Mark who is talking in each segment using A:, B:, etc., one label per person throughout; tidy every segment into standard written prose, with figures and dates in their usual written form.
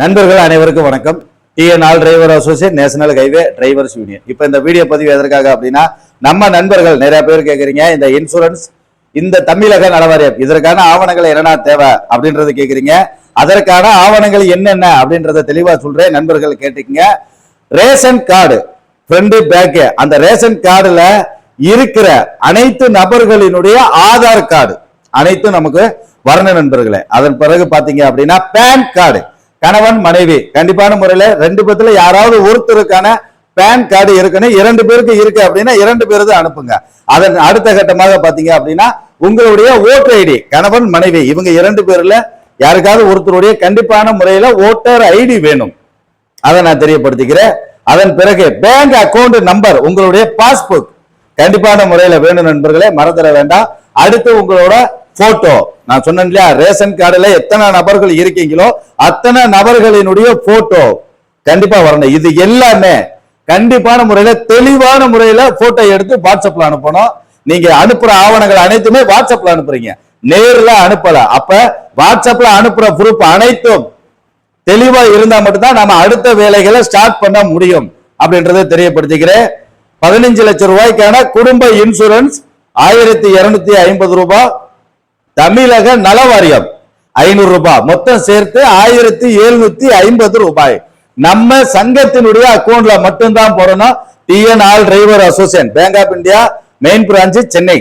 A: நண்பர்கள் அனைவருக்கும் வணக்கம். TN all driver associate national highway drivers union. இப்போ இந்த வீடியோ பதிவு எதற்காக அப்படின்னா, நம்ம நண்பர்கள் நிறைய பேர் கேட்குறீங்க, இந்த இன்சூரன்ஸ் இந்த தமிழக நலவாரியம் இதற்கான ஆவணங்கள் என்னென்ன தேவை அப்படின்றது கேட்குறீங்க. அதற்கான ஆவணங்கள் என்னென்ன அப்படின்றத தெளிவா சொல்றேன். நண்பர்கள் கேட்டுக்கங்க. ரேஷன் கார்டு ஃப்ரண்ட் பேக், அந்த ரேஷன் கார்டுல இருக்கிற அனைத்து நபர்களினுடைய ஆதார் கார்டு அனைத்தும் நமக்கு வரணும் நண்பர்களே. அதன் பிறகு பாத்தீங்க அப்படின்னா பேன் கார்டு, கணவன் மனைவி கண்டிப்பான முறையில ரெண்டு பேர்த்துல யாராவது ஒருத்தருக்கான பேன் கார்டு இருக்கணும். 2 பேருக்கு இருக்கு அப்படின்னா 2 பேருக்கு அனுப்புங்க. அதன் அடுத்த கட்டமாக பாத்தீங்க அப்படின்னா உங்களுடைய ஓட்டர் ஐடி, கணவன் மனைவி இவங்க 2 பேர்ல யாருக்காவது ஒருத்தருடைய கண்டிப்பான முறையில ஓட்டர் ஐடி வேணும். அதை நான் தெரியப்படுத்திக்கிறேன். அதன் பிறகு பேங்க் அக்கௌண்ட் நம்பர், உங்களுடைய பாஸ்புக் கண்டிப்பான முறையில வேணும் நண்பர்களே, மறந்துட வேண்டாம். அடுத்து உங்களோட போட்டோ, நான் சொன்னேன் இல்லையா, ரேஷன் கார்டுல எத்தனை நபர்கள் இருக்கீங்களோ அத்தனை நபர்களினுடைய போட்டோ கண்டிப்பா வரணும். இது எல்லாமே கண்டிப்பான முறையில தெளிவான முறையில போட்டோ எடுத்து வாட்ஸ்அப்ல அனுப்பணும். நீங்க அனுப்புற ஆவணங்கள் அனைத்துமே வாட்ஸ்அப்ல அனுப்புறீங்க, நேர்ல அனுப்பல. அப்ப வாட்ஸ்அப்ல அனுப்புற ப்ரூஃப் அனைத்தும் தெளிவா இருந்தா மட்டும்தான் நம்ம அடுத்த வேலைகளை ஸ்டார்ட் பண்ண முடியும் அப்படின்றத தெரியப்படுத்திக்கிறேன். 15 லட்சம் ரூபாய்க்கான குடும்ப இன்சூரன்ஸ் 1250 ரூபாய், தமிழக நலவாரியம் 500 ரூபாய், மொத்தம் சேர்த்து 1750 ரூபாய் நம்ம சங்கத்தினுடைய அக்கௌண்ட்ல மட்டும்தான் போடணும். TN all driver association, bank of India, main branch Chennai.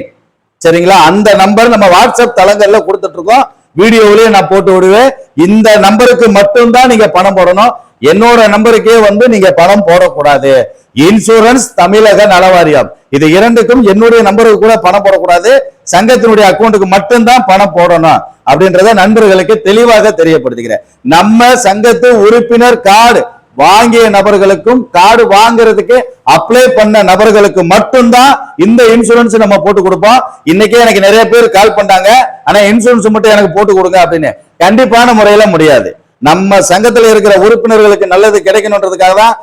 A: சரிங்களா? அந்த நம்பர் நம்ம வாட்ஸ்அப் தளங்கள்ல கொடுத்துட்டு இருக்கோம். வீடியோவிலேயே நான் போட்டு விடுவேன். இந்த நம்பருக்கு மட்டும்தான் நீங்க பணம் போடணும். என்னோட நம்பருக்கே நீங்க பணம் போடக்கூடாது. இன்சூரன்ஸ் தமிழக நலவாரியம் இது இரண்டுக்கும் என்னுடைய நம்பருக்கு கூட பணம் போடக்கூடாது. சங்கத்தினுடைய அக்கௌண்ட்டுக்கு மட்டும்தான் பணம் போடணும் அப்படின்றத நண்பர்களுக்கு தெளிவாக தெரியப்படுத்துகிறேன். நம்ம சங்கத்து உறுப்பினர் கார்டு வாங்கிய நபர்களுக்கும் கார்டு வாங்குறதுக்கு அப்ளை பண்ண நபர்களுக்கு மட்டும்தான் இந்த இன்சூரன்ஸ் நம்ம போட்டு கொடுப்போம். இன்னைக்கே எனக்கு நிறைய பேர் கால் பண்ணாங்க, ஆனா இன்சூரன்ஸ் மட்டும் எனக்கு போட்டு கொடுங்க அப்படின்னு. கண்டிப்பான முறையில முடியாது. நம்ம சங்கத்தில் இருக்கிற உறுப்பினர்களுக்கு நல்லது கிடைக்கணுன்றதுக்காக தான்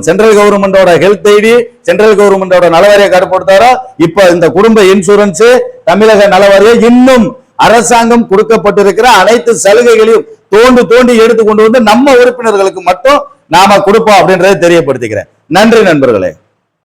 A: சென்ட்ரல் கவர்மெண்டோட ஹெல்த் ஐடி, சென்ட்ரல் கவர்மெண்டோட நலவாரிய கார்டு போட்டாரோ. இப்ப இந்த குடும்ப இன்சூரன்ஸ் தமிழக நலவாரியம் இன்னும் அரசாங்கம் கொடுக்கப்பட்டிருக்கிற அனைத்து சலுகைகளையும் தோண்டி எடுத்து கொண்டு வந்து நம்ம உறுப்பினர்களுக்கு மட்டும் நாம கொடுப்போம் அப்படின்றத தெரியப்படுத்திக்கிறேன். நன்றி நண்பர்களே.